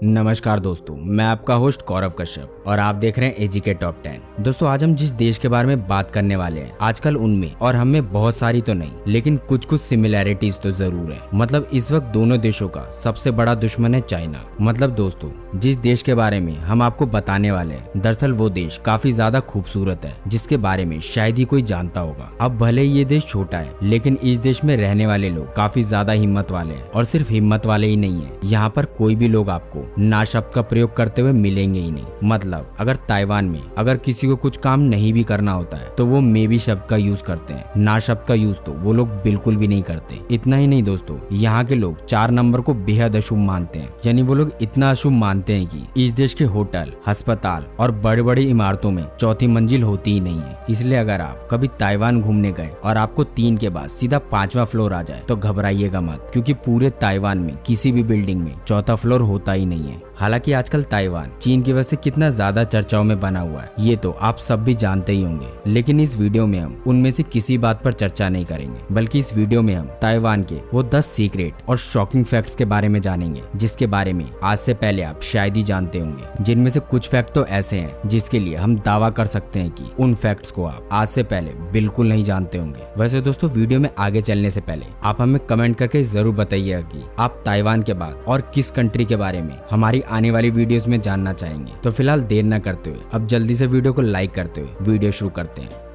नमस्कार दोस्तों, मैं आपका होस्ट गौरव कश्यप और आप देख रहे हैं एजी के टॉप 10। दोस्तों, आज हम जिस देश के बारे में बात करने वाले हैं, आजकल उनमें और हम में बहुत सारी तो नहीं, लेकिन कुछ कुछ सिमिलैरिटीज तो जरूर है। मतलब इस वक्त दोनों देशों का सबसे बड़ा दुश्मन है चाइना। मतलब दोस्तों, जिस देश के बारे में हम आपको बताने वाले हैं, दरअसल वो देश काफी ज्यादा खूबसूरत है, जिसके बारे में शायद ही कोई जानता होगा। अब भले ही ये देश छोटा है, लेकिन इस देश में रहने वाले लोग काफी ज्यादा हिम्मत वाले हैं। और सिर्फ हिम्मत वाले ही नहीं है, यहाँ पर कोई भी लोग आपको ना शब्द का प्रयोग करते हुए मिलेंगे ही नहीं। मतलब अगर ताइवान में अगर किसी को कुछ काम नहीं भी करना होता है तो वो मे भी शब्द का यूज करते हैं, ना शब्द का यूज तो वो लोग बिल्कुल भी नहीं करते। इतना ही नहीं दोस्तों, यहाँ के लोग 4 नंबर को बेहद अशुभ मानते हैं। यानी वो लोग इतना अशुभ मानते हैं कि इस देश के होटल, अस्पताल और बड़ी बड़ी इमारतों में चौथी मंजिल होती ही नहीं है। इसलिए अगर आप कभी ताइवान घूमने गए और आपको 3 के बाद सीधा 5वां फ्लोर आ जाए तो घबराइएगा मत, क्योंकि पूरे ताइवान में किसी भी बिल्डिंग में चौथा फ्लोर होता ही नहीं है। हालांकि आजकल ताइवान चीन की वजह से कितना ज्यादा चर्चाओं में बना हुआ है, ये तो आप सब भी जानते ही होंगे। लेकिन इस वीडियो में हम उनमें से किसी बात पर चर्चा नहीं करेंगे, बल्कि इस वीडियो में हम ताइवान के वो 10 सीक्रेट और शॉकिंग फैक्ट्स के बारे में जानेंगे, जिसके बारे में आज से पहले आप शायद ही जानते होंगे। जिनमें से कुछ फैक्ट तो ऐसे हैं जिसके लिए हम दावा कर सकते हैं कि उन फैक्ट्स को आप आज से पहले बिल्कुल नहीं जानते होंगे। वैसे दोस्तों, वीडियो में आगे चलने से पहले आप हमें कमेंट करके जरूर बताइएगा कि आप ताइवान के बाद और किस कंट्री के बारे में हमारी आने वाली वीडियोस में जानना चाहेंगे। तो फिलहाल देर न करते हुए अब जल्दी से वीडियो को लाइक करते हुए वीडियो शुरू करते हैं।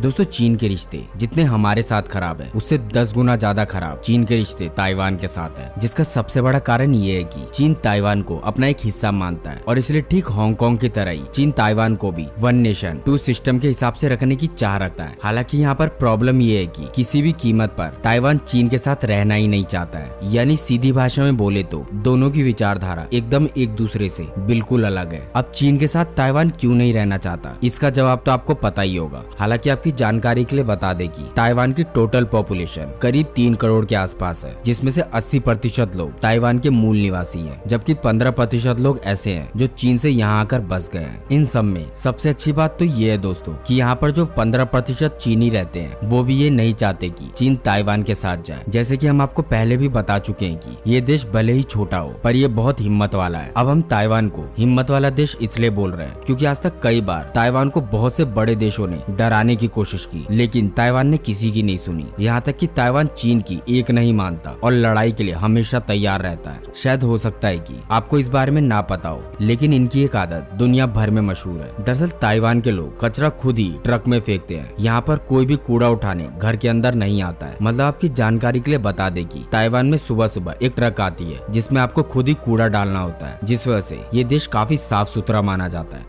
दोस्तों, चीन के रिश्ते जितने हमारे साथ खराब है, उससे 10 गुना ज्यादा खराब चीन के रिश्ते ताइवान के साथ है। जिसका सबसे बड़ा कारण ये है कि चीन ताइवान को अपना एक हिस्सा मानता है, और इसलिए ठीक हांगकांग की तरह ही चीन ताइवान को भी 1 नेशन 2 सिस्टम के हिसाब से रखने की चाह रखता है। हालांकि यहाँ पर प्रॉब्लम ये है कि किसी भी कीमत पर ताइवान चीन के साथ रहना ही नहीं चाहता है। यानी सीधी भाषा में बोले तो दोनों की विचारधारा एकदम एक दूसरे से बिल्कुल अलग है। अब चीन के साथ ताइवान क्यों नहीं रहना चाहता, इसका जवाब तो आपको पता ही होगा। हालांकि आपकी जानकारी के लिए बता दें कि ताइवान की टोटल पॉपुलेशन करीब 3 करोड़ के आसपास है, जिसमें से 80% लोग ताइवान के मूल निवासी हैं, जबकि 15% लोग ऐसे हैं जो चीन से यहाँ आकर बस गए हैं। इन सब में सबसे अच्छी बात तो ये है दोस्तों कि यहाँ पर जो 15% चीनी रहते हैं, वो भी ये नहीं चाहते कि चीन ताइवान के साथ जाए। जैसे कि हम आपको पहले भी बता चुके हैं कि ये देश भले ही छोटा हो, पर ये बहुत हिम्मत वाला है। अब हम ताइवान को हिम्मत वाला देश इसलिए बोल रहे हैं क्योंकि आज तक कई बार ताइवान को बहुत से बड़े देशों ने डराने की कोशिश की, लेकिन ताइवान ने किसी की नहीं सुनी। यहाँ तक कि ताइवान चीन की एक नहीं मानता और लड़ाई के लिए हमेशा तैयार रहता है। शायद हो सकता है कि आपको इस बारे में ना पता हो, लेकिन इनकी एक आदत दुनिया भर में मशहूर है। दरअसल ताइवान के लोग कचरा खुद ही ट्रक में फेंकते हैं। यहाँ पर कोई भी कूड़ा उठाने घर के अंदर नहीं आता है। मतलब आपकी जानकारी के लिए बता दे कि ताइवान में सुबह सुबह एक ट्रक आती है जिसमें आपको खुद ही कूड़ा डालना होता है, जिस वजह से ये देश काफी साफ सुथरा माना जाता है।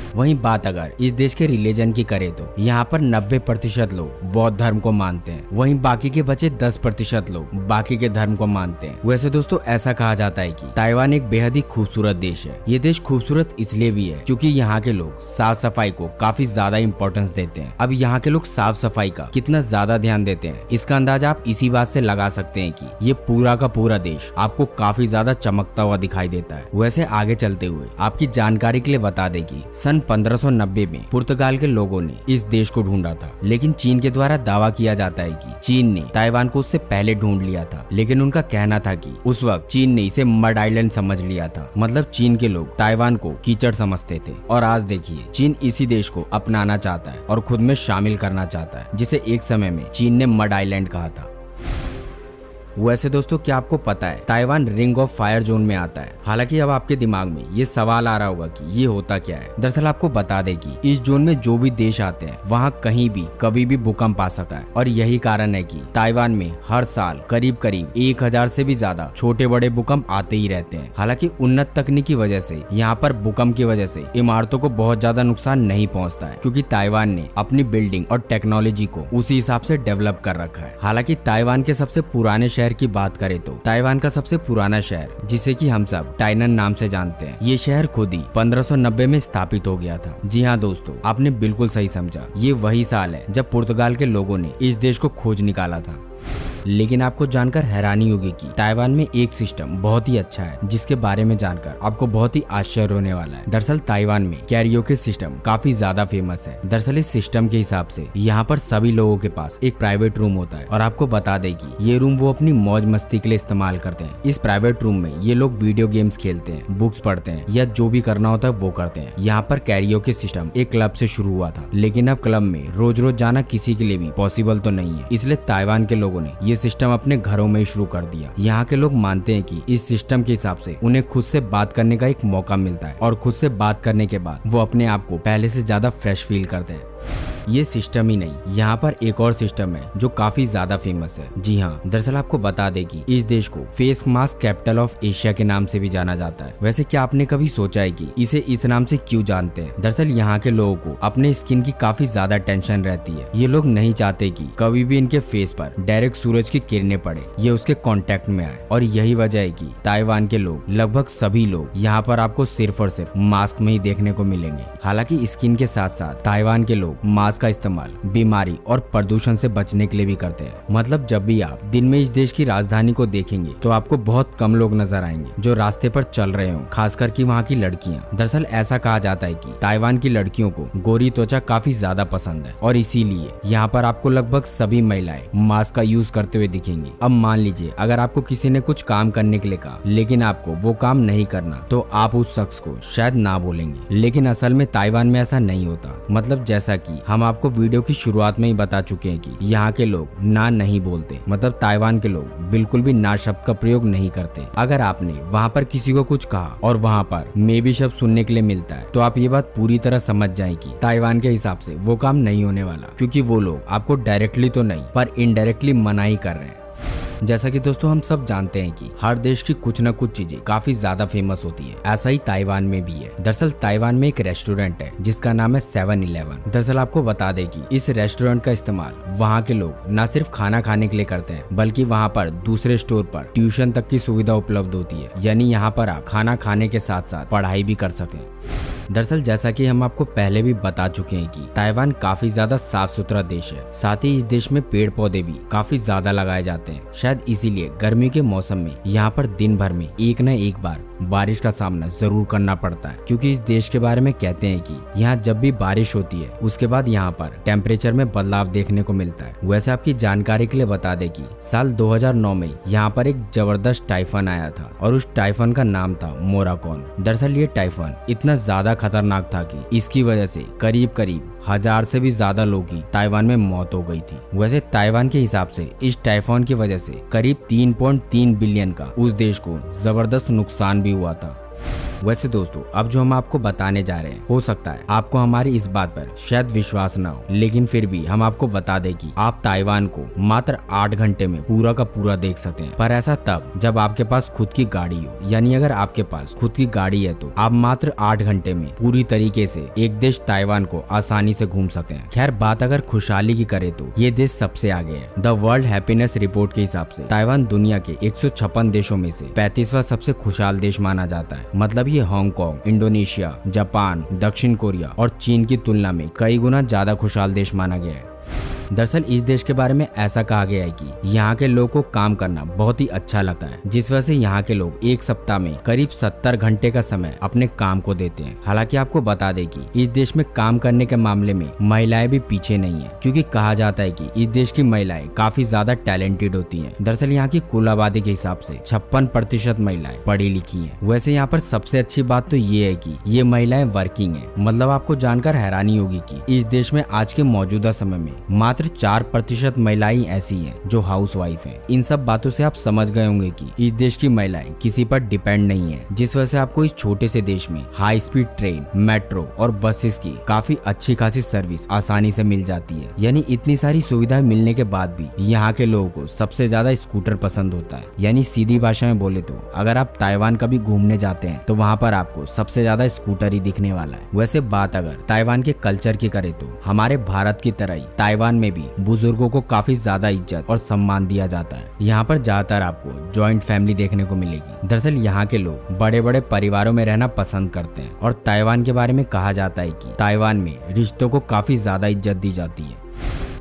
वहीं बात अगर इस देश के रिलीजन की करें तो यहाँ पर 90% लोग बौद्ध धर्म को मानते हैं, वहीं बाकी के बचे 10% लोग बाकी के धर्म को मानते हैं। वैसे दोस्तों, ऐसा कहा जाता है कि ताइवान एक बेहद ही खूबसूरत देश है। ये देश खूबसूरत इसलिए भी है क्योंकि यहाँ के लोग साफ सफाई को काफी ज्यादा इम्पोर्टेंस देते हैं। अब यहाँ के लोग साफ सफाई का कितना ज्यादा ध्यान देते हैं, इसका अंदाजा आप इसी बात से लगा सकते हैं कि ये पूरा का पूरा देश आपको काफी ज्यादा चमकता हुआ दिखाई देता है। वैसे आगे चलते हुए आपकी जानकारी के लिए बता दें कि सन 1590 में पुर्तगाल के लोगों ने इस देश को ढूंढा था, लेकिन चीन के द्वारा दावा किया जाता है कि चीन ने ताइवान को उससे पहले ढूंढ लिया था। लेकिन उनका कहना था कि उस वक्त चीन ने इसे मड आइलैंड समझ लिया था। मतलब चीन के लोग ताइवान को कीचड़ समझते थे। और आज देखिए, चीन इसी देश को अपनाना चाहता है और खुद में शामिल करना चाहता है, जिसे एक समय में चीन ने मड आइलैंड कहा था। वैसे दोस्तों, क्या आपको पता है Taiwan ring of fire zone में आता है? हालांकि अब आपके दिमाग में ये सवाल आ रहा होगा कि ये होता क्या है। दरअसल आपको बता दें कि इस जोन में जो भी देश आते हैं, वहाँ कहीं भी कभी भी भूकंप आ सकता है। और यही कारण है कि ताइवान में हर साल करीब 1000 से भी ज्यादा छोटे बड़े भूकंप आते ही रहते हैं। हालांकि उन्नत तकनीक की वजह से यहाँ पर भूकंप की वजह से इमारतों को बहुत ज्यादा नुकसान नहीं पहुँचता है, क्योंकि ताइवान ने अपनी बिल्डिंग और टेक्नोलॉजी को उसी हिसाब से डेवलप कर रखा है। हालांकि ताइवान के सबसे पुराने शहर की बात करें तो ताइवान का सबसे पुराना शहर, जिसे कि हम सब टाइनन नाम से जानते हैं, ये शहर खुद ही 1590 में स्थापित हो गया था। जी हाँ दोस्तों, आपने बिल्कुल सही समझा। ये वही साल है जब पुर्तगाल के लोगों ने इस देश को खोज निकाला था। लेकिन आपको जानकर हैरानी होगी कि ताइवान में एक सिस्टम बहुत ही अच्छा है जिसके बारे में जानकर आपको बहुत ही आश्चर्य होने वाला है। दरअसल ताइवान में कैरियोके सिस्टम काफी ज्यादा फेमस है। दरअसल इस सिस्टम के हिसाब से यहाँ पर सभी लोगों के पास एक प्राइवेट रूम होता है और आपको बता दें कि ये रूम वो अपनी मौज मस्ती के लिए इस्तेमाल करते हैं। इस प्राइवेट रूम में ये लोग वीडियो गेम्स खेलते हैं, बुक्स पढ़ते हैं या जो भी करना होता है वो करते हैं। यहाँ पर कैरियोके सिस्टम एक क्लब से शुरू हुआ था, लेकिन अब क्लब में रोज रोज जाना किसी के लिए भी पॉसिबल तो नहीं है, इसलिए ताइवान के लोगों ने ये सिस्टम अपने घरों में ही शुरू कर दिया। यहाँ के लोग मानते हैं कि इस सिस्टम के हिसाब से उन्हें खुद से बात करने का एक मौका मिलता है और खुद से बात करने के बाद वो अपने आप को पहले से ज्यादा फ्रेश फील करते हैं। ये सिस्टम ही नहीं, यहाँ पर एक और सिस्टम है जो काफी ज्यादा फेमस है। जी हाँ, दरअसल आपको बता दें कि इस देश को face mask capital of Asia के नाम से भी जाना जाता है। वैसे क्या आपने कभी सोचा है कि इसे इस नाम से क्यों जानते हैं? दरअसल यहाँ के लोगों को अपने स्किन की काफी ज्यादा टेंशन रहती है। ये लोग नहीं चाहते कि कभी भी इनके फेस पर डायरेक्ट सूरज की किरणें पड़े, ये उसके कांटेक्ट में आए, और यही वजह है कि ताइवान के लोग, लगभग सभी लोग यहाँ पर आपको सिर्फ और सिर्फ मास्क में ही देखने को मिलेंगे। हालांकि स्किन के साथ साथ ताइवान के लोग मास्क का इस्तेमाल बीमारी और प्रदूषण से बचने के लिए भी करते हैं। मतलब जब भी आप दिन में इस देश की राजधानी को देखेंगे तो आपको बहुत कम लोग नजर आएंगे जो रास्ते पर चल रहे हों, खासकर कि वहाँ की लड़कियाँ। दरअसल ऐसा कहा जाता है कि ताइवान की लड़कियों को गोरी त्वचा काफी ज्यादा पसंद है और इसीलिए यहाँ पर आपको लगभग सभी महिलाएं मास्क का यूज करते हुए दिखेंगी। अब मान लीजिए अगर आपको किसी ने कुछ काम करने के लिए कहा लेकिन आपको वो काम नहीं करना, तो आप उस शख्स को शायद ना बोलेंगे, लेकिन असल में ताइवान में ऐसा नहीं होता। मतलब जैसा कि हम आपको वीडियो की शुरुआत में ही बता चुके हैं कि यहाँ के लोग ना नहीं बोलते। मतलब ताइवान के लोग बिल्कुल भी ना शब्द का प्रयोग नहीं करते। अगर आपने वहाँ पर किसी को कुछ कहा और वहाँ पर मे भी शब्द सुनने के लिए मिलता है, तो आप ये बात पूरी तरह समझ जाएं कि ताइवान के हिसाब से वो काम नहीं होने वाला, क्योंकि वो लोग आपको डायरेक्टली तो नहीं पर इनडायरेक्टली मना ही कर रहे हैं। जैसा कि दोस्तों हम सब जानते हैं कि हर देश की कुछ न कुछ चीजें काफी ज्यादा फेमस होती है, ऐसा ही ताइवान में भी है। दरअसल ताइवान में एक रेस्टोरेंट है जिसका नाम है 7-Eleven। दरअसल आपको बता दें कि इस रेस्टोरेंट का इस्तेमाल वहाँ के लोग न सिर्फ खाना खाने के लिए करते हैं, बल्कि वहाँ पर दूसरे स्टोर पर ट्यूशन तक की सुविधा उपलब्ध होती है। यानी यहाँ पर आप खाना खाने के साथ साथ पढ़ाई भी कर सकें। दरअसल जैसा कि हम आपको पहले भी बता चुके हैं कि ताइवान काफी ज्यादा साफ सुथरा देश है। साथ ही इस देश में पेड़ पौधे भी काफी ज्यादा लगाए जाते हैं। शायद इसीलिए गर्मी के मौसम में यहाँ पर दिन भर में एक न एक बार बारिश का सामना जरूर करना पड़ता है, क्योंकि इस देश के बारे में कहते हैं कि यहाँ जब भी बारिश होती है उसके बाद यहाँ पर टेम्परेचर में बदलाव देखने को मिलता है। वैसे आपकी जानकारी के लिए बता दें कि साल 2009 में यहाँ पर एक जबरदस्त टाइफन आया था और उस टाइफन का नाम था मोराकॉन। दरअसल ये टाइफन इतना ज्यादा खतरनाक था कि इसकी वजह से करीब 1000 से भी ज्यादा लोगों की ताइवान में मौत हो गई थी। वैसे ताइवान के हिसाब से इस टाइफन की वजह से करीब 3.3 बिलियन का उस देश को जबरदस्त नुकसान भी हुआ था। वैसे दोस्तों अब जो हम आपको बताने जा रहे हैं, हो सकता है आपको हमारी इस बात पर शायद विश्वास ना हो, लेकिन फिर भी हम आपको बता दें कि आप ताइवान को मात्र 8 घंटे में पूरा का पूरा देख सकते हैं। पर ऐसा तब जब आपके पास खुद की गाड़ी हो। यानी अगर आपके पास खुद की गाड़ी है तो आप मात्र 8 घंटे में पूरी तरीके से एक देश ताइवान को आसानी से घूम सकते हैं। खैर बात अगर खुशहाली की करे तो ये देश सबसे आगे है। द वर्ल्ड हैप्पीनेस रिपोर्ट के हिसाब से ताइवान दुनिया के 156 देशों में से 35वां सबसे खुशहाल देश माना जाता है। मतलब ये हांगकांग, इंडोनेशिया, जापान, दक्षिण कोरिया और चीन की तुलना में कई गुना ज्यादा खुशहाल देश माना गया है। दरअसल इस देश के बारे में ऐसा कहा गया है कि यहाँ के लोगों को काम करना बहुत ही अच्छा लगता है, जिस वजह से यहाँ के लोग एक सप्ताह में करीब 70 घंटे का समय अपने काम को देते हैं। हालांकि आपको बता दें कि इस देश में काम करने के मामले में महिलाएं भी पीछे नहीं है, क्योंकि कहा जाता है कि इस देश की महिलाएं काफी ज्यादा टैलेंटेड होती हैं। दरअसल यहाँ की कुल आबादी के हिसाब से 56% महिलाएं पढ़ी लिखी हैं। वैसे यहाँ पर सबसे अच्छी बात तो ये है कि ये महिलाएं वर्किंग है। मतलब आपको जानकर हैरानी होगी कि इस देश में आज के मौजूदा समय में मात्र 4% महिलाएं ऐसी हैं जो हाउसवाइफ हैं। इन सब बातों से आप समझ गए होंगे कि इस देश की महिलाएं किसी पर डिपेंड नहीं है, जिस वजह से आपको इस छोटे से देश में हाई स्पीड ट्रेन, मेट्रो और बसेस की काफी अच्छी खासी सर्विस आसानी से मिल जाती है। यानी इतनी सारी सुविधाएं मिलने के बाद भी यहाँ के लोगों को सबसे ज्यादा स्कूटर पसंद होता है। यानी सीधी भाषा में बोले तो अगर आप ताइवान कभी घूमने जाते हैं तो वहाँ पर आपको सबसे ज्यादा स्कूटर ही दिखने वाला है। वैसे बात अगर ताइवान के कल्चर की करे तो हमारे भारत की तरह ही ताइवान में भी बुजुर्गों को काफी ज्यादा इज्जत और सम्मान दिया जाता है। यहाँ पर ज्यादातर आपको जॉइंट फैमिली देखने को मिलेगी। दरअसल यहाँ के लोग बड़े बड़े परिवारों में रहना पसंद करते हैं और ताइवान के बारे में कहा जाता है कि ताइवान में रिश्तों को काफी ज्यादा इज्जत दी जाती है।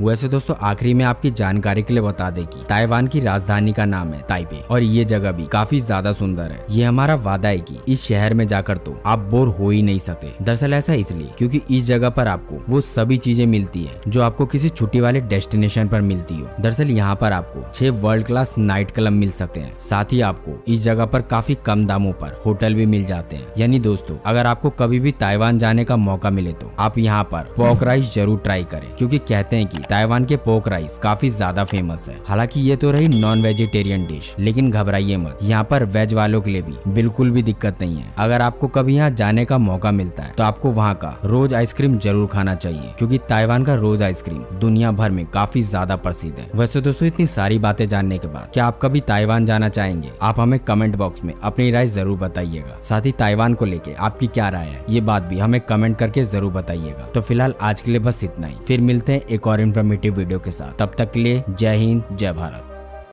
वैसे दोस्तों आखिरी में आपकी जानकारी के लिए बता दें कि ताइवान की राजधानी का नाम है ताइपे और ये जगह भी काफी ज्यादा सुंदर है। ये हमारा वादा है कि इस शहर में जाकर तो आप बोर हो ही नहीं सकते। दरअसल ऐसा इसलिए क्योंकि इस जगह पर आपको वो सभी चीजें मिलती है जो आपको किसी छुट्टी वाले डेस्टिनेशन पर मिलती हो। दरअसल यहाँ पर आपको 6 वर्ल्ड क्लास नाइट क्लब मिल सकते हैं। साथ ही आपको इस जगह पर काफी कम दामों पर होटल भी मिल जाते हैं। यानी दोस्तों अगर आपको कभी भी ताइवान जाने का मौका मिले तो आप यहाँ पर पोर्क राइस जरूर ट्राई करें, क्योंकि कहते हैं कि ताइवान के पोर्क राइस काफी ज्यादा फेमस है। हालांकि ये तो रही नॉन वेजिटेरियन डिश, लेकिन घबराइए मत, यहाँ पर वेज वालों के लिए भी बिल्कुल भी दिक्कत नहीं है। अगर आपको कभी यहाँ जाने का मौका मिलता है तो आपको वहाँ का रोज आइसक्रीम जरूर खाना चाहिए, क्योंकि ताइवान का रोज आइसक्रीम दुनिया भर में काफी ज्यादा प्रसिद्ध है। वैसे दोस्तों इतनी सारी बातें जानने के बाद क्या आप कभी ताइवान जाना चाहेंगे? आप हमें कमेंट बॉक्स में अपनी राय जरूर बताइएगा। साथ ही ताइवान को लेके आपकी क्या राय है ये बात भी हमें कमेंट करके जरूर बताइएगा। तो फिलहाल आज के लिए बस इतना ही, फिर मिलते हैं एक और इन्फॉर्मेटिव वीडियो के साथ। तब तक के लिए जय हिंद, जय भारत।